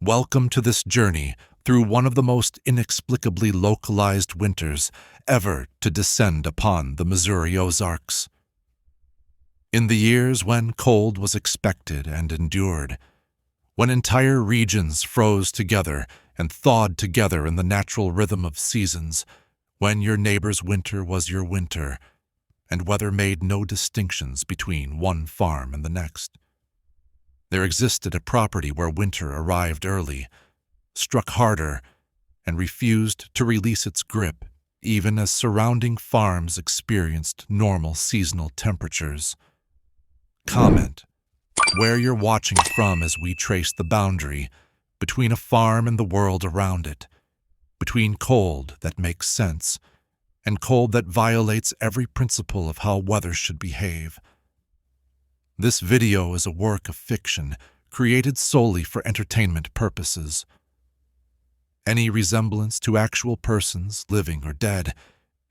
Welcome to this journey through one of the most inexplicably localized winters ever to descend upon the Missouri Ozarks. In the years when cold was expected and endured, when entire regions froze together and thawed together in the natural rhythm of seasons, when your neighbor's winter was your winter, and weather made no distinctions between one farm and the next. There existed a property where winter arrived early, struck harder, and refused to release its grip even as surrounding farms experienced normal seasonal temperatures. Comment where you're watching from as we trace the boundary between a farm and the world around it, between cold that makes sense and cold that violates every principle of how weather should behave. This video is a work of fiction created solely for entertainment purposes. Any resemblance to actual persons, living or dead,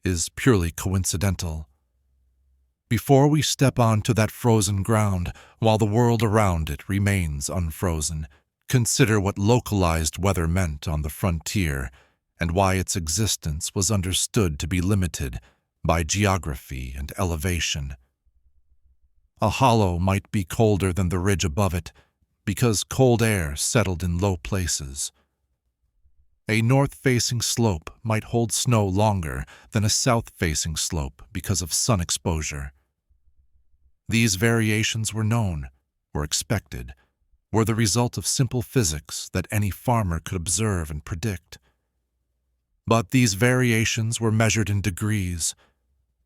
is purely coincidental. Before we step onto that frozen ground while the world around it remains unfrozen, consider what localized weather meant on the frontier and why its existence was understood to be limited by geography and elevation. A hollow might be colder than the ridge above it because cold air settled in low places. A north-facing slope might hold snow longer than a south-facing slope because of sun exposure. These variations were known, were expected, were the result of simple physics that any farmer could observe and predict. But these variations were measured in degrees,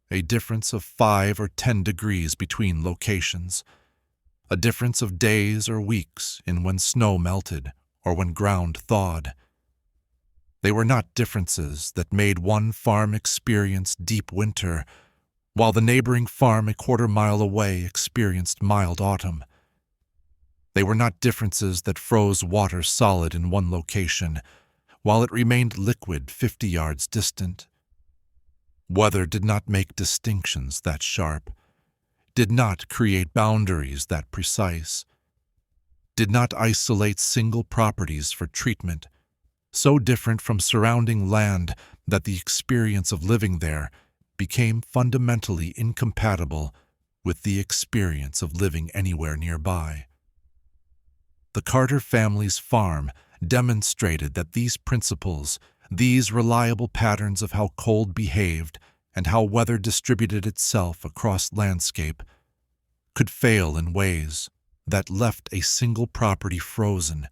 a difference of 5 or 10 degrees between locations, a difference of days or weeks in when snow melted or when ground thawed. They were not differences that made one farm experience deep winter, while the neighboring farm a quarter-mile away experienced mild autumn. They were not differences that froze water solid in one location, while it remained liquid 50 yards distant. Weather did not make distinctions that sharp, did not create boundaries that precise, did not isolate single properties for treatment, so different from surrounding land that the experience of living there became fundamentally incompatible with the experience of living anywhere nearby. The Carter family's farm demonstrated that these principles, these reliable patterns of how cold behaved and how weather distributed itself across landscape, could fail in ways that left a single property frozen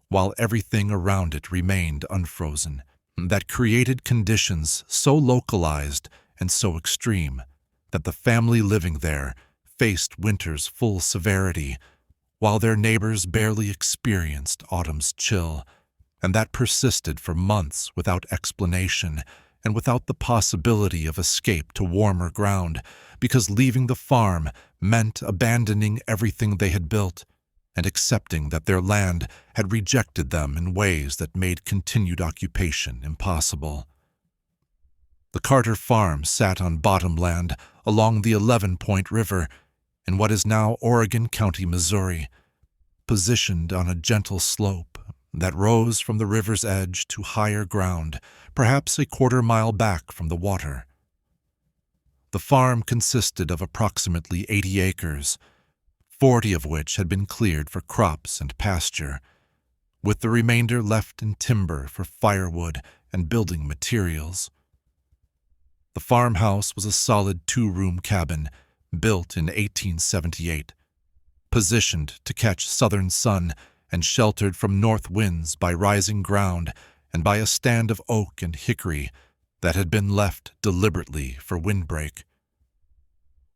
while everything around it remained unfrozen, that created conditions so localized and so extreme that the family living there faced winter's full severity while their neighbors barely experienced autumn's chill, and that persisted for months without explanation and without the possibility of escape to warmer ground, because leaving the farm meant abandoning everything they had built and accepting that their land had rejected them in ways that made continued occupation impossible. The Carter farm sat on bottomland along the 11-Point River in what is now Oregon County, Missouri, positioned on a gentle slope that rose from the river's edge to higher ground, perhaps a quarter-mile back from the water. The farm consisted of approximately 80 acres, 40 of which had been cleared for crops and pasture, with the remainder left in timber for firewood and building materials. The farmhouse was a solid 2-room cabin built in 1878, positioned to catch southern sun and sheltered from north winds by rising ground and by a stand of oak and hickory that had been left deliberately for windbreak.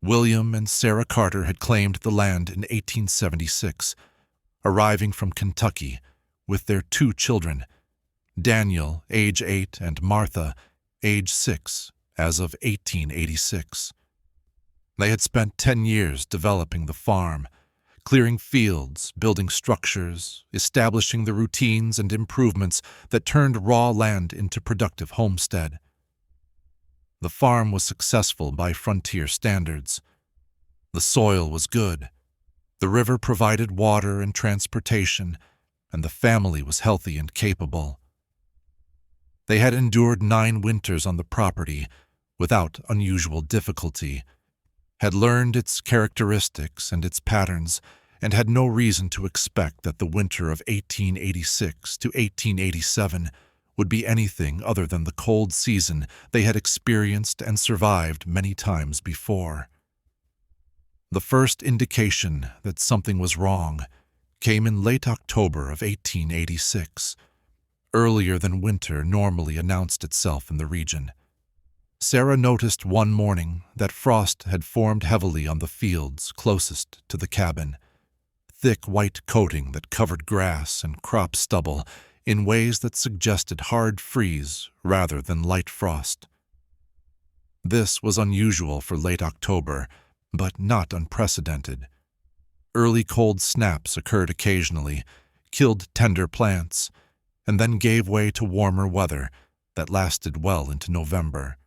William and Sarah Carter had claimed the land in 1876, arriving from Kentucky with their 2 children, Daniel, age 8, and Martha, age 6, as of 1886. They had spent 10 years developing the farm, clearing fields, building structures, establishing the routines and improvements that turned raw land into productive homestead. The farm was successful by frontier standards. The soil was good. The river provided water and transportation, and the family was healthy and capable. They had endured 9 winters on the property without unusual difficulty, had learned its characteristics and its patterns, and had no reason to expect that the winter of 1886 to 1887 would be anything other than the cold season they had experienced and survived many times before. The first indication that something was wrong came in late October of 1886, earlier than winter normally announced itself in the region. Sarah noticed one morning that frost had formed heavily on the fields closest to the cabin, thick white coating that covered grass and crop stubble in ways that suggested hard freeze rather than light frost. This was unusual for late October, but not unprecedented. Early cold snaps occurred occasionally, killed tender plants, and then gave way to warmer weather that lasted well into November.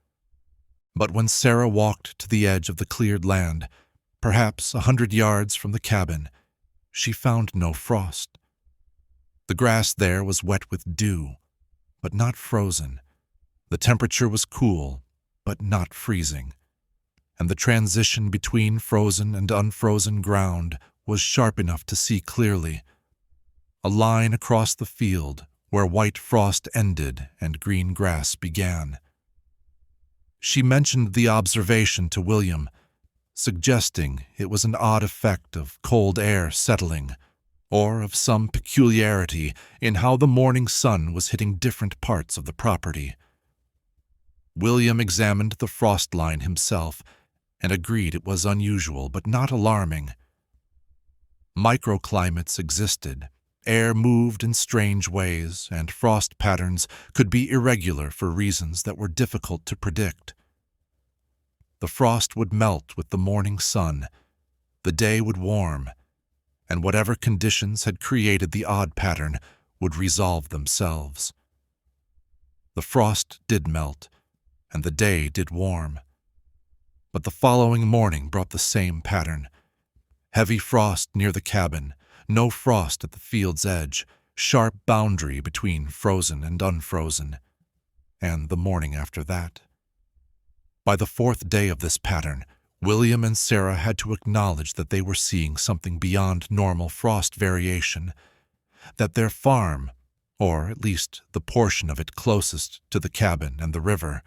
But when Sarah walked to the edge of the cleared land, perhaps 100 yards from the cabin, she found no frost. The grass there was wet with dew, but not frozen. The temperature was cool, but not freezing, and the transition between frozen and unfrozen ground was sharp enough to see clearly, a line across the field where white frost ended and green grass began. She mentioned the observation to William, suggesting it was an odd effect of cold air settling, or of some peculiarity in how the morning sun was hitting different parts of the property. William examined the frost line himself and agreed it was unusual but not alarming. Microclimates existed, air moved in strange ways, and frost patterns could be irregular for reasons that were difficult to predict. The frost would melt with the morning sun, the day would warm, and whatever conditions had created the odd pattern would resolve themselves. The frost did melt, and the day did warm. But the following morning brought the same pattern. Heavy frost near the cabin, no frost at the field's edge, sharp boundary between frozen and unfrozen. And the morning after that. By the 4th day of this pattern, William and Sarah had to acknowledge that they were seeing something beyond normal frost variation, that their farm, or at least the portion of it closest to the cabin and the river,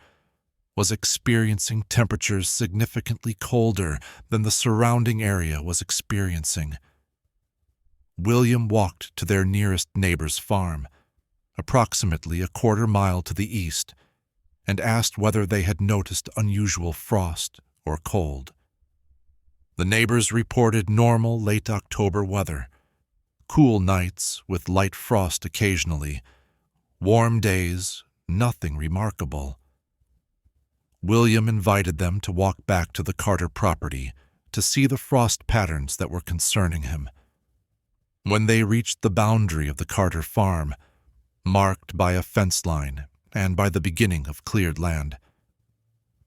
was experiencing temperatures significantly colder than the surrounding area was experiencing. William walked to their nearest neighbor's farm, approximately a quarter mile to the east, and asked whether they had noticed unusual frost or cold. The neighbors reported normal late October weather, cool nights with light frost occasionally, warm days, nothing remarkable. William invited them to walk back to the Carter property to see the frost patterns that were concerning him. When they reached the boundary of the Carter farm, marked by a fence line and by the beginning of cleared land,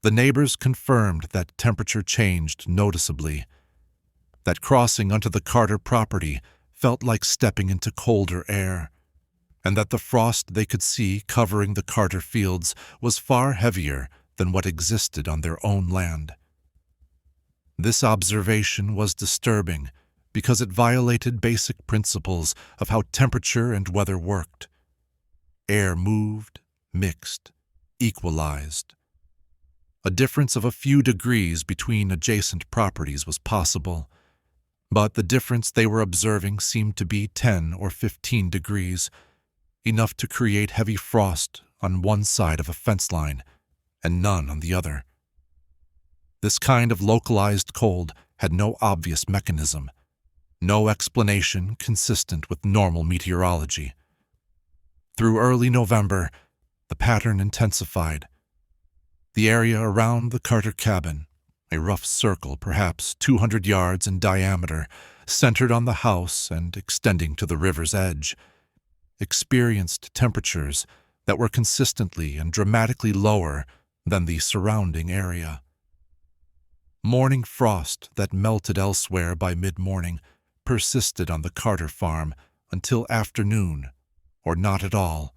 the neighbors confirmed that temperature changed noticeably, that crossing onto the Carter property felt like stepping into colder air, and that the frost they could see covering the Carter fields was far heavier than what existed on their own land. This observation was disturbing because it violated basic principles of how temperature and weather worked. Air moved, mixed, equalized. A difference of a few degrees between adjacent properties was possible, but the difference they were observing seemed to be 10 or 15 degrees, enough to create heavy frost on one side of a fence line and none on the other. This kind of localized cold had no obvious mechanism, no explanation consistent with normal meteorology. Through early November, the pattern intensified. The area around the Carter cabin, a rough circle perhaps 200 yards in diameter, centered on the house and extending to the river's edge, experienced temperatures that were consistently and dramatically lower than the surrounding area. Morning frost that melted elsewhere by mid-morning persisted on the Carter farm until afternoon, or not at all.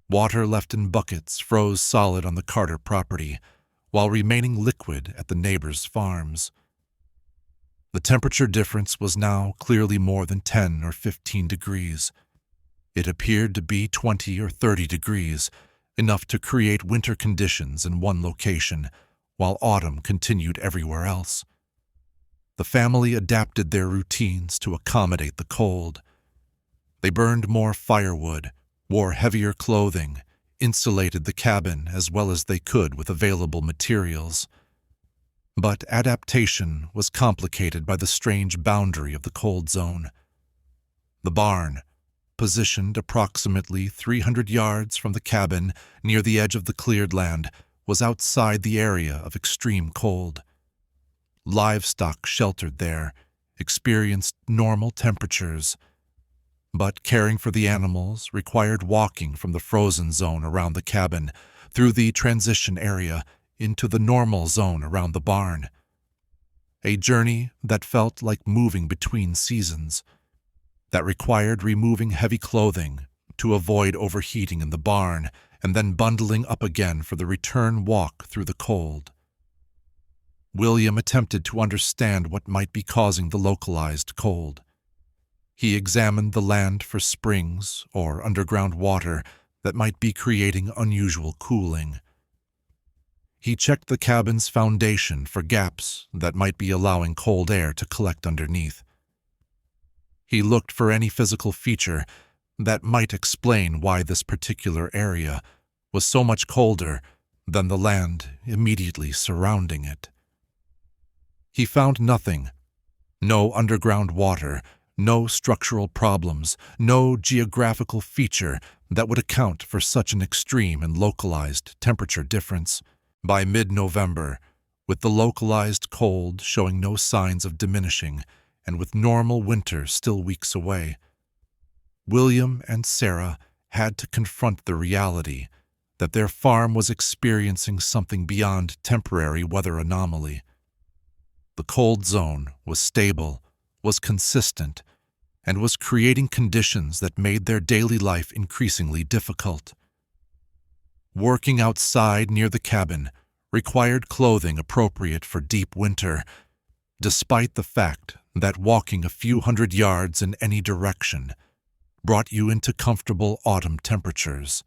Water left in buckets froze solid on the Carter property, while remaining liquid at the neighbors' farms. The temperature difference was now clearly more than 10 or 15 degrees. It appeared to be 20 or 30 degrees, enough to create winter conditions in one location, while autumn continued everywhere else. The family adapted their routines to accommodate the cold. They burned more firewood, wore heavier clothing, insulated the cabin as well as they could with available materials. But adaptation was complicated by the strange boundary of the cold zone. The barn, positioned approximately 300 yards from the cabin near the edge of the cleared land, was outside the area of extreme cold. Livestock sheltered there experienced normal temperatures, but caring for the animals required walking from the frozen zone around the cabin through the transition area into the normal zone around the barn. A journey that felt like moving between seasons, that required removing heavy clothing to avoid overheating in the barn and then bundling up again for the return walk through the cold. William attempted to understand what might be causing the localized cold. He examined the land for springs or underground water that might be creating unusual cooling. He checked the cabin's foundation for gaps that might be allowing cold air to collect underneath. He looked for any physical feature that might explain why this particular area was so much colder than the land immediately surrounding it. He found nothing. No underground water, no structural problems, no geographical feature that would account for such an extreme and localized temperature difference. By mid-November, with the localized cold showing no signs of diminishing and with normal winter still weeks away, William and Sarah had to confront the reality that their farm was experiencing something beyond temporary weather anomaly. The cold zone was stable, was consistent, and was creating conditions that made their daily life increasingly difficult. Working outside near the cabin required clothing appropriate for deep winter, despite the fact that walking a few hundred yards in any direction brought you into comfortable autumn temperatures.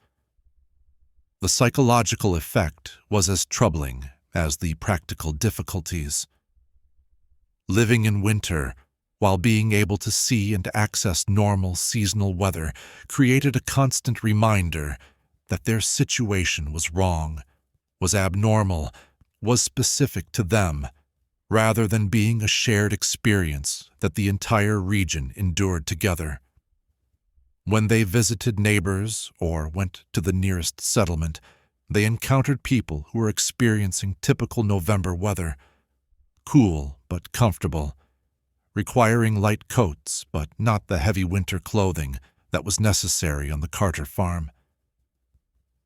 The psychological effect was as troubling as the practical difficulties. Living in winter, while being able to see and access normal seasonal weather, created a constant reminder that their situation was wrong, was abnormal, was specific to them, rather than being a shared experience that the entire region endured together. When they visited neighbors or went to the nearest settlement, they encountered people who were experiencing typical November weather, cool but comfortable, requiring light coats but not the heavy winter clothing that was necessary on the Carter farm.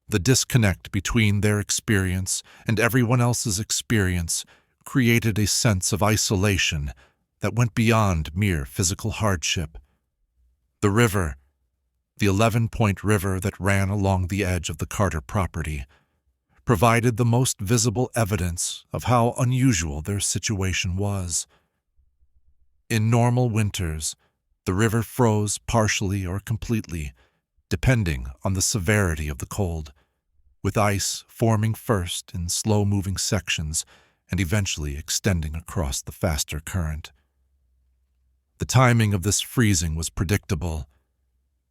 The disconnect between their experience and everyone else's experience created a sense of isolation that went beyond mere physical hardship. The river, the 11-point river that ran along the edge of the Carter property, provided the most visible evidence of how unusual their situation was. In normal winters, the river froze partially or completely, depending on the severity of the cold, with ice forming first in slow-moving sections and eventually extending across the faster current. The timing of this freezing was predictable.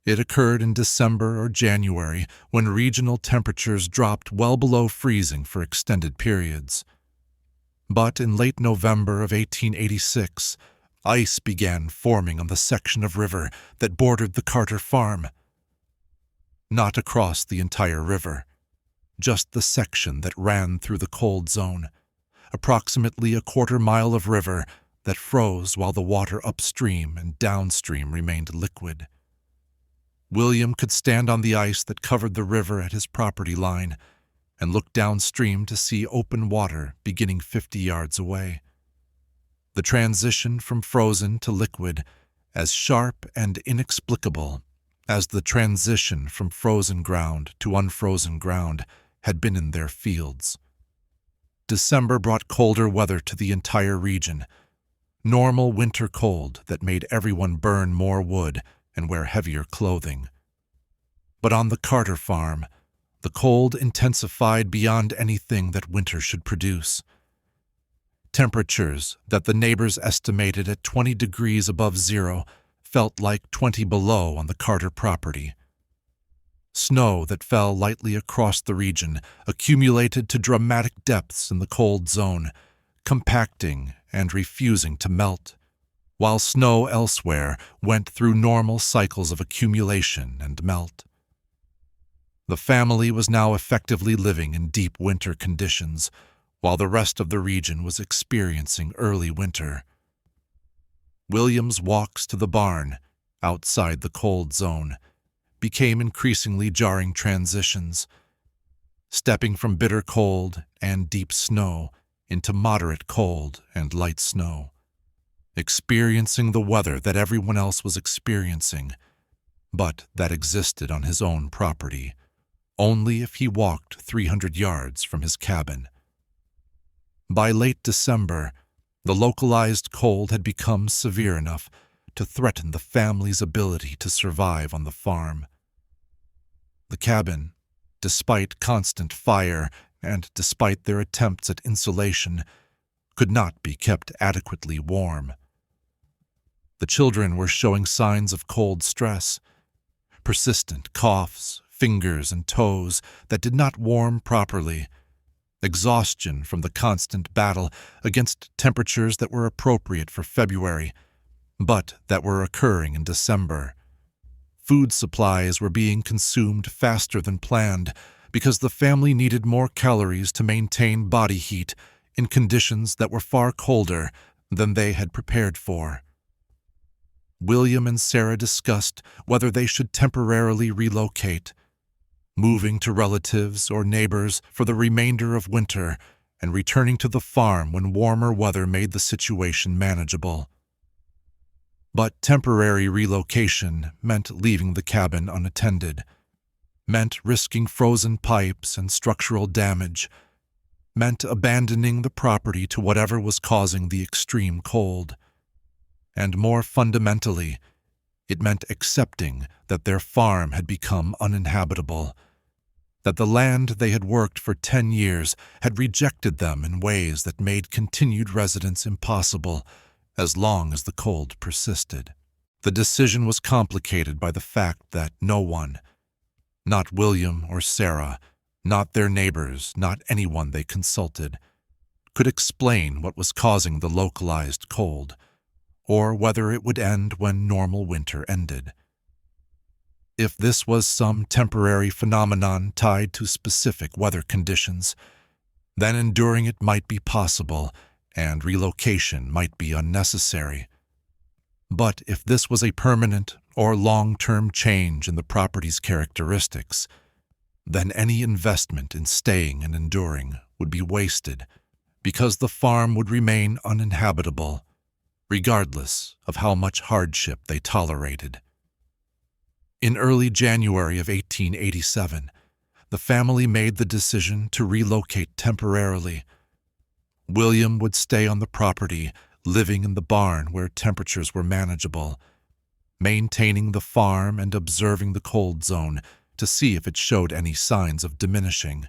It occurred in December or January when regional temperatures dropped well below freezing for extended periods. But in late November of 1886, ice began forming on the section of river that bordered the Carter farm. Not across the entire river, just the section that ran through the cold zone, approximately a quarter-mile of river that froze while the water upstream and downstream remained liquid. William could stand on the ice that covered the river at his property line and look downstream to see open water beginning 50 yards away. The transition from frozen to liquid as sharp and inexplicable as the transition from frozen ground to unfrozen ground had been in their fields. December brought colder weather to the entire region, normal winter cold that made everyone burn more wood and wear heavier clothing. But on the Carter farm, the cold intensified beyond anything that winter should produce. Temperatures that the neighbors estimated at 20 degrees above zero felt like 20 below on the Carter property. Snow that fell lightly across the region accumulated to dramatic depths in the cold zone, compacting and refusing to melt, while snow elsewhere went through normal cycles of accumulation and melt. The family was now effectively living in deep winter conditions, while the rest of the region was experiencing early winter. William's walks to the barn, outside the cold zone, became increasingly jarring transitions, stepping from bitter cold and deep snow into moderate cold and light snow, experiencing the weather that everyone else was experiencing, but that existed on his own property, only if he walked 300 yards from his cabin. By late December, the localized cold had become severe enough to threaten the family's ability to survive on the farm. The cabin, despite constant fire and despite their attempts at insulation, could not be kept adequately warm. The children were showing signs of cold stress, persistent coughs, fingers and toes that did not warm properly, exhaustion from the constant battle against temperatures that were appropriate for February, but that were occurring in December. Food supplies were being consumed faster than planned because the family needed more calories to maintain body heat in conditions that were far colder than they had prepared for. William and Sarah discussed whether they should temporarily relocate, moving to relatives or neighbors for the remainder of winter and returning to the farm when warmer weather made the situation manageable. But temporary relocation meant leaving the cabin unattended, meant risking frozen pipes and structural damage, meant abandoning the property to whatever was causing the extreme cold. And more fundamentally, it meant accepting that their farm had become uninhabitable, that the land they had worked for 10 years had rejected them in ways that made continued residence impossible as long as the cold persisted. The decision was complicated by the fact that no one, not William or Sarah, not their neighbors, not anyone they consulted, could explain what was causing the localized cold, or whether it would end when normal winter ended. If this was some temporary phenomenon tied to specific weather conditions, then enduring it might be possible and relocation might be unnecessary. But if this was a permanent or long-term change in the property's characteristics, then any investment in staying and enduring would be wasted because the farm would remain uninhabitable, regardless of how much hardship they tolerated. In early January of 1887, the family made the decision to relocate temporarily. William would stay on the property, living in the barn where temperatures were manageable, maintaining the farm and observing the cold zone to see if it showed any signs of diminishing.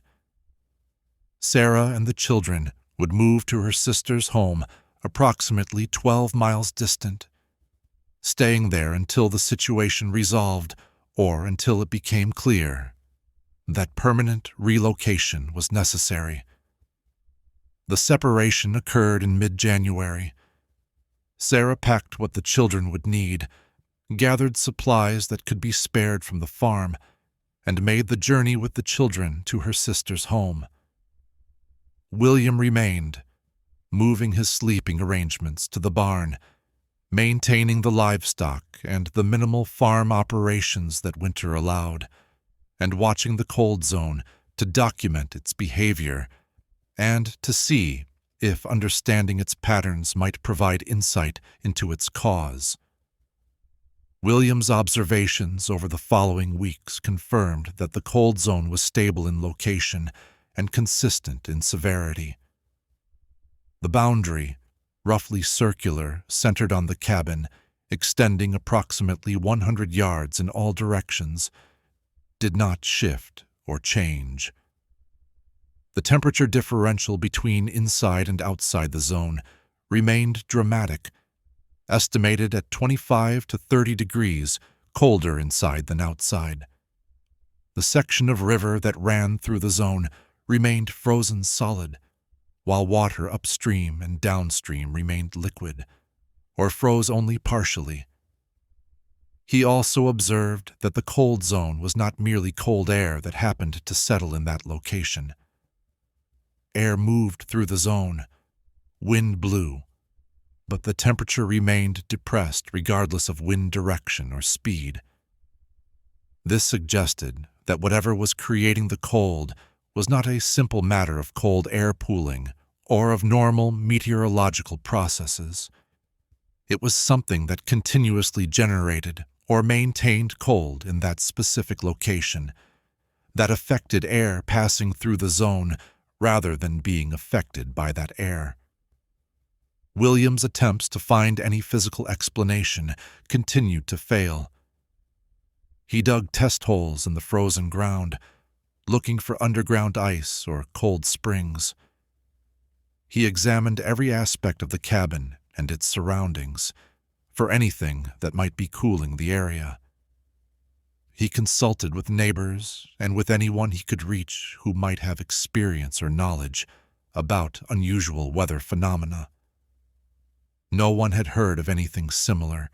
Sarah and the children would move to her sister's home approximately 12 miles distant, staying there until the situation resolved or until it became clear that permanent relocation was necessary. The separation occurred in mid-January. Sarah packed what the children would need, gathered supplies that could be spared from the farm, and made the journey with the children to her sister's home. William remained, moving his sleeping arrangements to the barn, maintaining the livestock and the minimal farm operations that winter allowed, and watching the cold zone to document its behavior and to see if understanding its patterns might provide insight into its cause. William's observations over the following weeks confirmed that the cold zone was stable in location and consistent in severity. The boundary, roughly circular, centered on the cabin, extending approximately 100 yards in all directions, did not shift or change. The temperature differential between inside and outside the zone remained dramatic, estimated at 25 to 30 degrees colder inside than outside. The section of river that ran through the zone remained frozen solid, while water upstream and downstream remained liquid, or froze only partially. He also observed that the cold zone was not merely cold air that happened to settle in that location. Air moved through the zone, wind blew, but the temperature remained depressed regardless of wind direction or speed. This suggested that whatever was creating the cold was not a simple matter of cold air pooling or of normal meteorological processes. It was something that continuously generated or maintained cold in that specific location, that affected air passing through the zone rather than being affected by that air. William's attempts to find any physical explanation continued to fail. He dug test holes in the frozen ground, looking for underground ice or cold springs. He examined every aspect of the cabin and its surroundings for anything that might be cooling the area. He consulted with neighbors and with anyone he could reach who might have experience or knowledge about unusual weather phenomena. No one had heard of anything similar.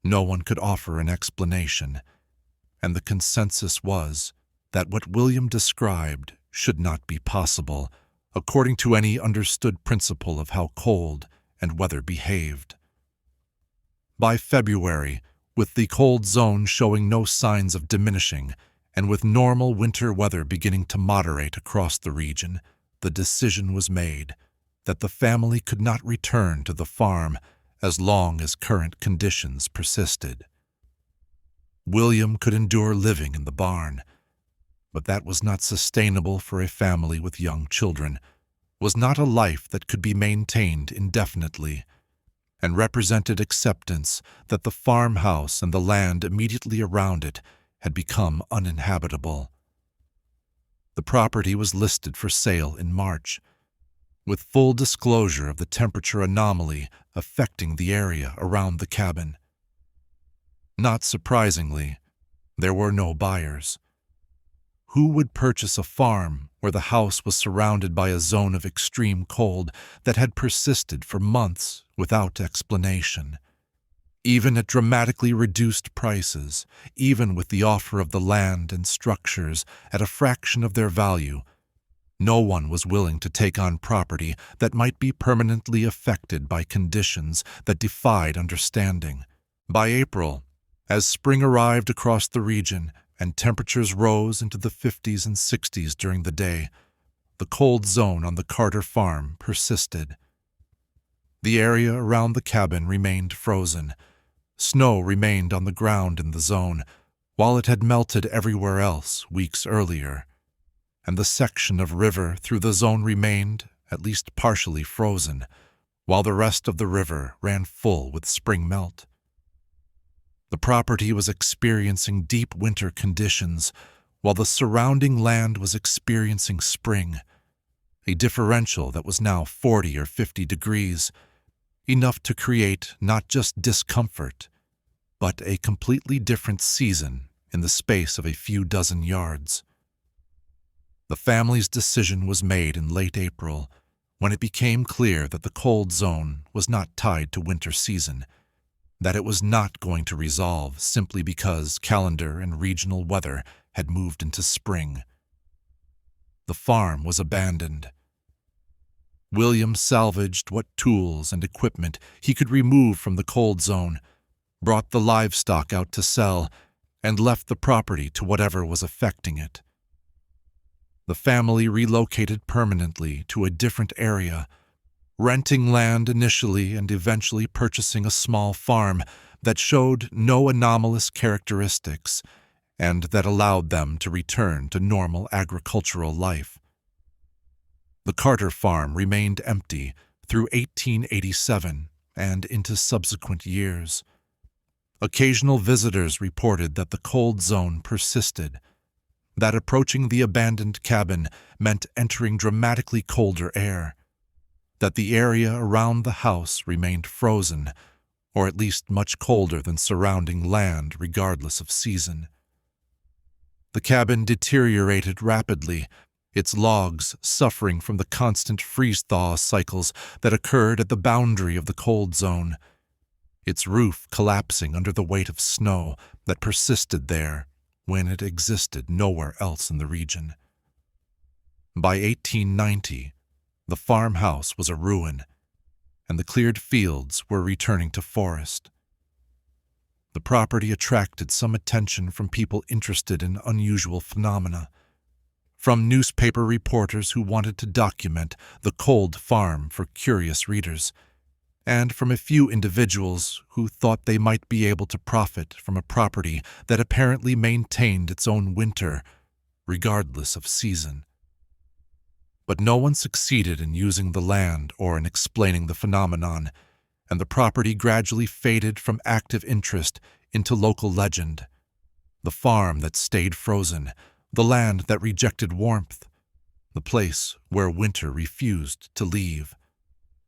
No one could offer an explanation, and the consensus was that what William described should not be possible, according to any understood principle of how cold and weather behaved. By February, with the cold zone showing no signs of diminishing, and with normal winter weather beginning to moderate across the region, the decision was made that the family could not return to the farm as long as current conditions persisted. William could endure living in the barn, but that was not sustainable for a family with young children, was not a life that could be maintained indefinitely, and represented acceptance that the farmhouse and the land immediately around it had become uninhabitable. The property was listed for sale in March, with full disclosure of the temperature anomaly affecting the area around the cabin. Not surprisingly, there were no buyers. Who would purchase a farm where the house was surrounded by a zone of extreme cold that had persisted for months without explanation? Even at dramatically reduced prices, even with the offer of the land and structures at a fraction of their value, no one was willing to take on property that might be permanently affected by conditions that defied understanding. By April, as spring arrived across the region and temperatures rose into the 50s and 60s during the day, the cold zone on the Carter farm persisted. The area around the cabin remained frozen. Snow remained on the ground in the zone, while it had melted everywhere else weeks earlier, and the section of river through the zone remained, at least partially, frozen, while the rest of the river ran full with spring melt. The property was experiencing deep winter conditions, while the surrounding land was experiencing spring, a differential that was now 40 or 50 degrees, enough to create not just discomfort, but a completely different season in the space of a few dozen yards. The family's decision was made in late April, when it became clear that the cold zone was not tied to winter season, that it was not going to resolve simply because calendar and regional weather had moved into spring. The farm was abandoned. William salvaged what tools and equipment he could remove from the cold zone, brought the livestock out to sell, and left the property to whatever was affecting it. The family relocated permanently to a different area, renting land initially and eventually purchasing a small farm that showed no anomalous characteristics and that allowed them to return to normal agricultural life. The Carter farm remained empty through 1887 and into subsequent years. Occasional visitors reported that the cold zone persisted, that approaching the abandoned cabin meant entering dramatically colder air, that the area around the house remained frozen, or at least much colder than surrounding land regardless of season. The cabin deteriorated rapidly, its logs suffering from the constant freeze-thaw cycles that occurred at the boundary of the cold zone, its roof collapsing under the weight of snow that persisted there when it existed nowhere else in the region. By 1890, the farmhouse was a ruin, and the cleared fields were returning to forest. The property attracted some attention from people interested in unusual phenomena, from newspaper reporters who wanted to document the cold farm for curious readers, and from a few individuals who thought they might be able to profit from a property that apparently maintained its own winter, regardless of season. But no one succeeded in using the land or in explaining the phenomenon, and the property gradually faded from active interest into local legend. The farm that stayed frozen, the land that rejected warmth, the place where winter refused to leave.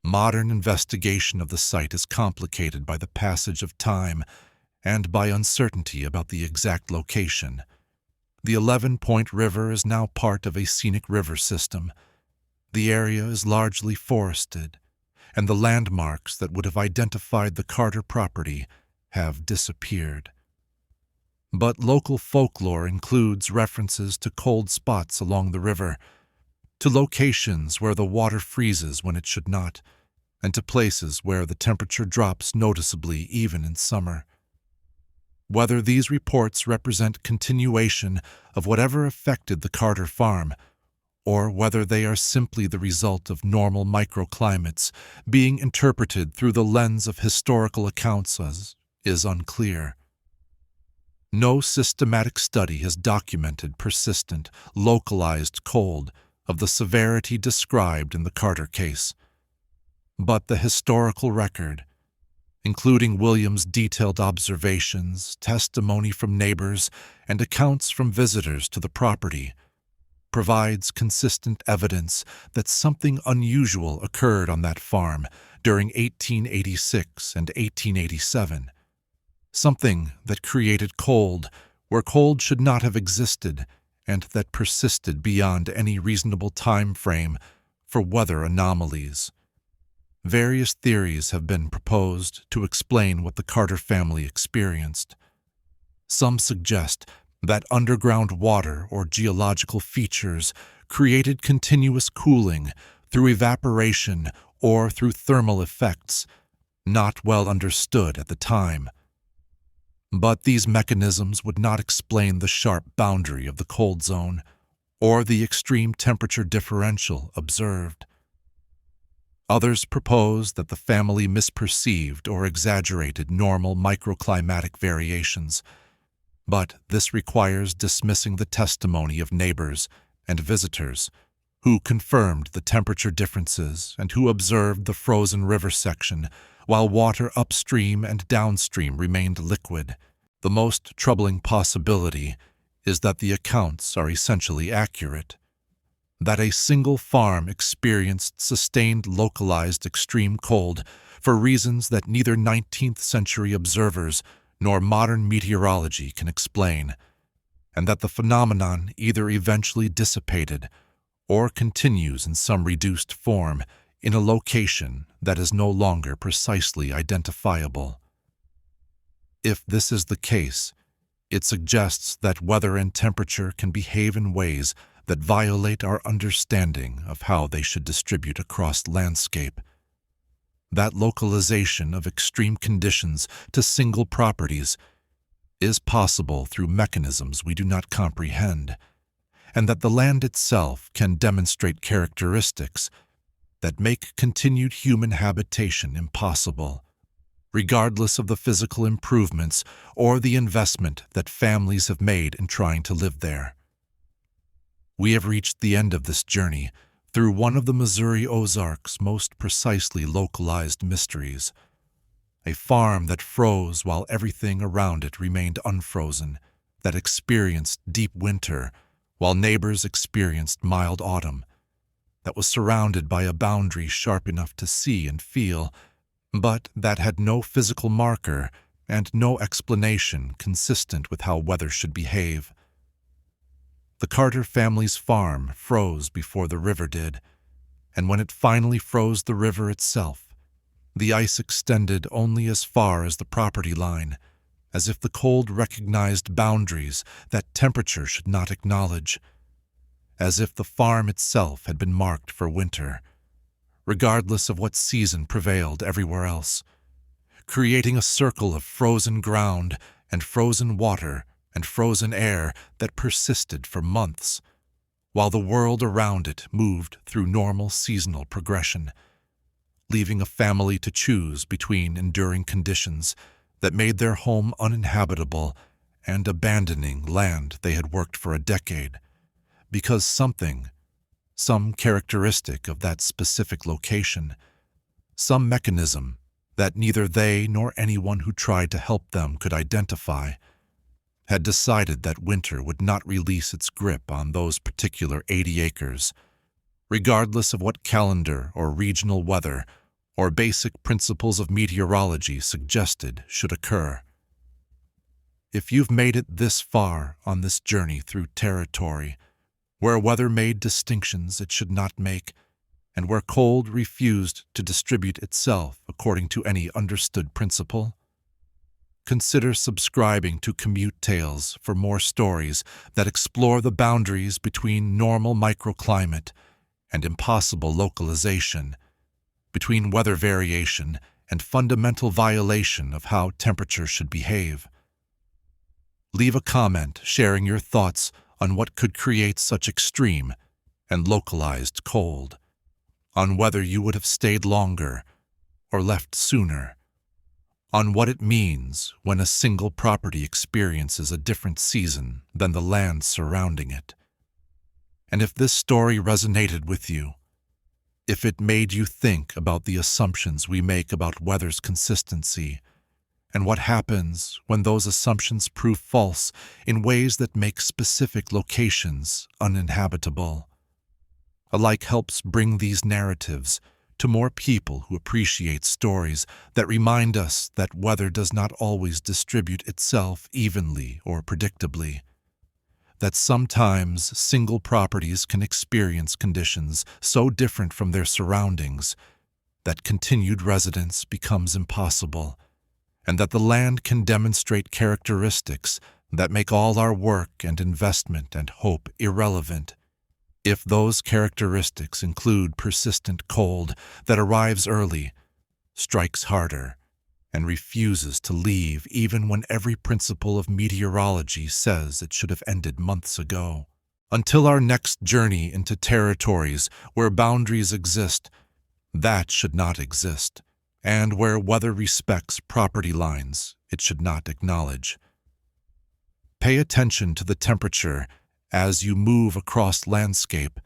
Modern investigation of the site is complicated by the passage of time and by uncertainty about the exact location. The 11-Point River is now part of a scenic river system. The area is largely forested, and the landmarks that would have identified the Carter property have disappeared. But local folklore includes references to cold spots along the river, to locations where the water freezes when it should not, and to places where the temperature drops noticeably even in summer. Whether these reports represent continuation of whatever affected the Carter farm, or whether they are simply the result of normal microclimates being interpreted through the lens of historical accounts is unclear. No systematic study has documented persistent, localized cold of the severity described in the Carter case. But the historical record, including Williams' detailed observations, testimony from neighbors, and accounts from visitors to the property, provides consistent evidence that something unusual occurred on that farm during 1886 and 1887, something that created cold where cold should not have existed and that persisted beyond any reasonable time frame for weather anomalies. Various theories have been proposed to explain what the Carter family experienced. Some suggest that underground water or geological features created continuous cooling through evaporation or through thermal effects, not well understood at the time. But these mechanisms would not explain the sharp boundary of the cold zone or the extreme temperature differential observed. Others propose that the family misperceived or exaggerated normal microclimatic variations, but this requires dismissing the testimony of neighbors and visitors who confirmed the temperature differences and who observed the frozen river section while water upstream and downstream remained liquid. The most troubling possibility is that the accounts are essentially accurate, that a single farm experienced sustained localized extreme cold for reasons that neither 19th-century observers nor modern meteorology can explain, and that the phenomenon either eventually dissipated or continues in some reduced form in a location that is no longer precisely identifiable. If this is the case, it suggests that weather and temperature can behave in ways that violate our understanding of how they should distribute across landscape. That localization of extreme conditions to single properties is possible through mechanisms we do not comprehend, and that the land itself can demonstrate characteristics that make continued human habitation impossible. regardless of the physical improvements or the investment that families have made in trying to live there. We have reached the end of this journey through one of the Missouri Ozarks' most precisely localized mysteries, a farm that froze while everything around it remained unfrozen, that experienced deep winter while neighbors experienced mild autumn, that was surrounded by a boundary sharp enough to see and feel, but that had no physical marker and no explanation consistent with how weather should behave. The Carter family's farm froze before the river did, and when it finally froze the river itself, the ice extended only as far as the property line, as if the cold recognized boundaries that temperature should not acknowledge, as if the farm itself had been marked for winter, regardless of what season prevailed everywhere else, creating a circle of frozen ground and frozen water and frozen air that persisted for months, while the world around it moved through normal seasonal progression, leaving a family to choose between enduring conditions that made their home uninhabitable and abandoning land they had worked for a decade, because some characteristic of that specific location, some mechanism that neither they nor anyone who tried to help them could identify, had decided that winter would not release its grip on those particular 80 acres, regardless of what calendar or regional weather or basic principles of meteorology suggested should occur. If you've made it this far on this journey through territory where weather made distinctions it should not make, and where cold refused to distribute itself according to any understood principle, consider subscribing to Commute Tales for more stories that explore the boundaries between normal microclimate and impossible localization, between weather variation and fundamental violation of how temperature should behave. Leave a comment sharing your thoughts on what could create such extreme and localized cold, on whether you would have stayed longer or left sooner, on what it means when a single property experiences a different season than the land surrounding it. And if this story resonated with you, if it made you think about the assumptions we make about weather's consistency, and what happens when those assumptions prove false in ways that make specific locations uninhabitable, alike helps bring these narratives to more people who appreciate stories that remind us that weather does not always distribute itself evenly or predictably, that sometimes single properties can experience conditions so different from their surroundings that continued residence becomes impossible, and that the land can demonstrate characteristics that make all our work and investment and hope irrelevant, if those characteristics include persistent cold that arrives early, strikes harder, and refuses to leave even when every principle of meteorology says it should have ended months ago. Until our next journey into territories where boundaries exist that should not exist, and where weather respects property lines it should not acknowledge. Pay attention to the temperature as you move across landscape.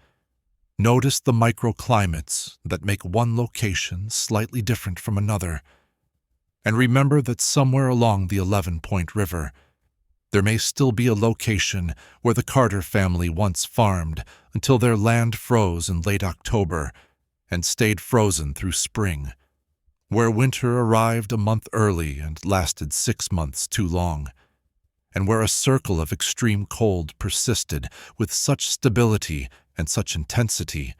Notice the microclimates that make one location slightly different from another, and remember that somewhere along the 11-Point River, there may still be a location where the Carter family once farmed until their land froze in late October and stayed frozen through spring, where winter arrived a month early and lasted 6 months too long, and where a circle of extreme cold persisted with such stability and such intensity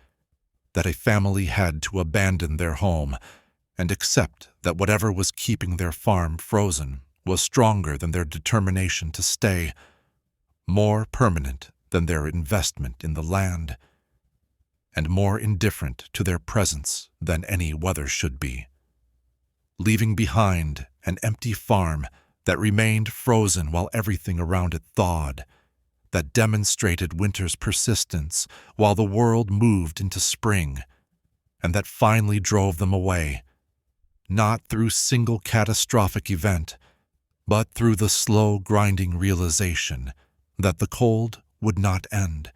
that a family had to abandon their home and accept that whatever was keeping their farm frozen was stronger than their determination to stay, more permanent than their investment in the land, and more indifferent to their presence than any weather should be, leaving behind an empty farm that remained frozen while everything around it thawed, that demonstrated winter's persistence while the world moved into spring, and that finally drove them away, not through single catastrophic event, but through the slow grinding realization that the cold would not end,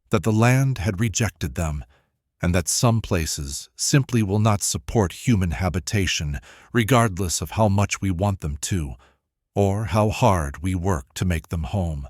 that the land had rejected them, and that some places simply will not support human habitation, regardless of how much we want them to, or how hard we work to make them home.